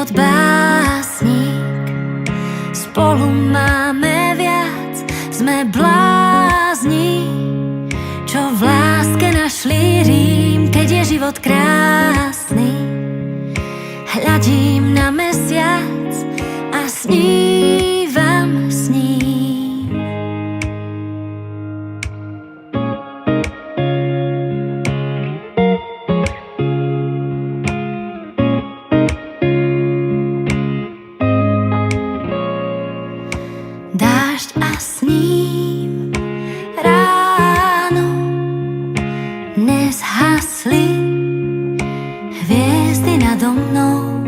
život básnik, spolu máme viac, sme blázni, čo v láske našli rím. Keď je život krásny, hľadím na mesiac a snívam s ním. Dážď a s ním ráno nezhasli hviezdy nado mnou,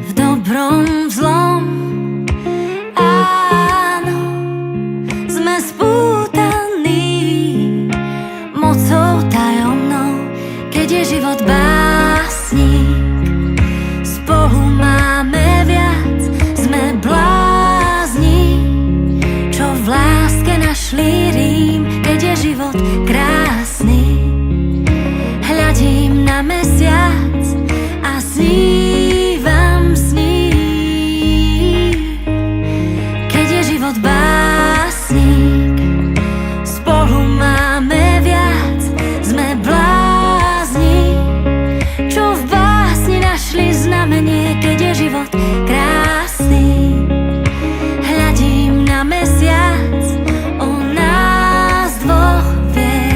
v dobrom, v zlom. Áno, sme spútaní mocou tajomnou. Keď je život básnik, spolu máme viac, sme blázni, čo v láske našli rím. Keď je život krásny, hľadím na mesiac a snívam s ním. Keď je život básnik, spolu máme viac, sme blázni, čo v básni našli znamenie. Keď je život krásny, hľadím na mesiac, o nás dvoch vie.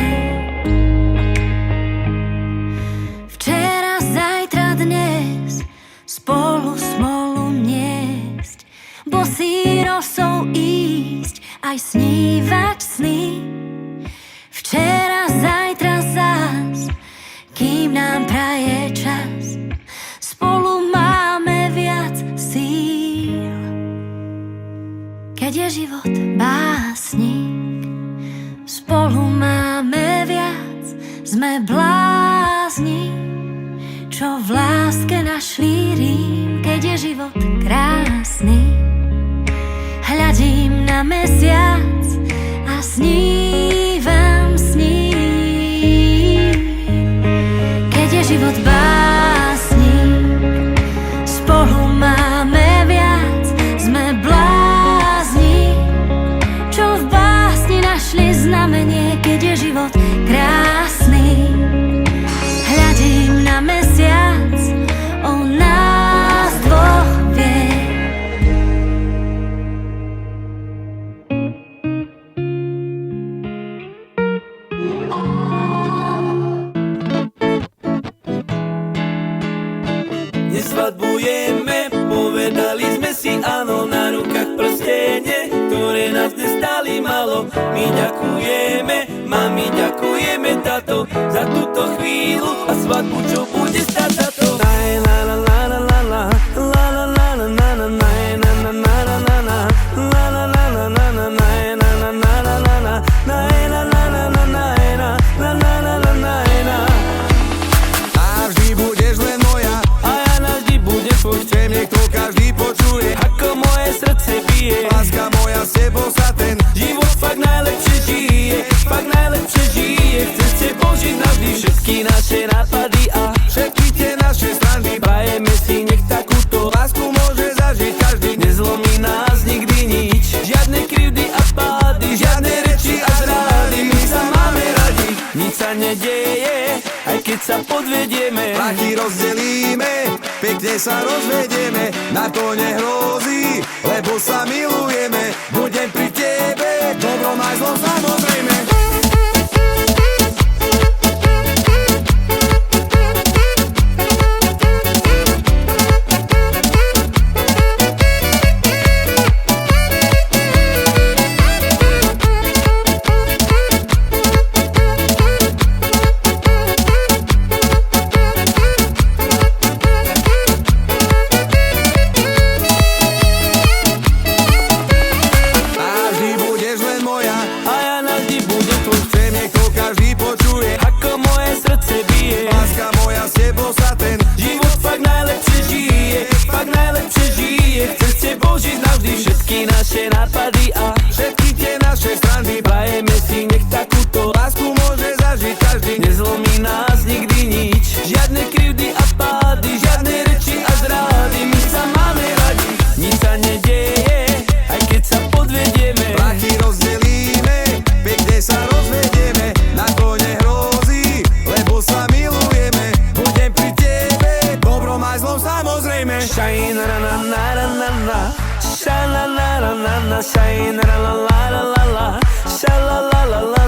Včera, zajtra, dnes spolu smolu niesť, bosý rosou ísť, aj snívať sny. Včera, zajtra zás, kým nám praje čas, spolu máme viac síl. Keď je život básnik, spolu máme viac, sme blázni, čo v láske našli rím. Keď je život krásny, hľadím na mesiac a snívam s ním. Keď je život básnik, spolu máme viac, sme blázni, čo v básni našli znamenie. Keď je život krásny, hľadím na mesiac, o nás dvoch vie. Nesvadbujeme, povedali sme si áno, na rukách prstene, ktoré nás nestáli malo. My ďakujeme, mami, ďakujeme, tato, za túto chvíľu a svadbu, čo bude stáť za to. Chcem, nech to každý počuje, Ako moje srdce bije, láska moja, s tebou sa ten život fakt najlepšie žije, fakt najlepšie žije. Chce s tebou žiť navždy, všetky naše nápady a všetky tie naše strany. prajeme si, nech takúto Lásku môže zažiť každý, nezlomí nás nikdy nič. Žiadne krivdy a pády, žiadne reči a zrády. My sa máme radi, nič sa nedeje, aj keď sa podvedieme. prachy rozdelíme, pekne sa rozvedieme, na to nehrozí, lebo sa milujeme. Budem pri tebe, dobrom aj zlom samozrejme. Sha la la la la la, sha la la la la la la, sha la la la la.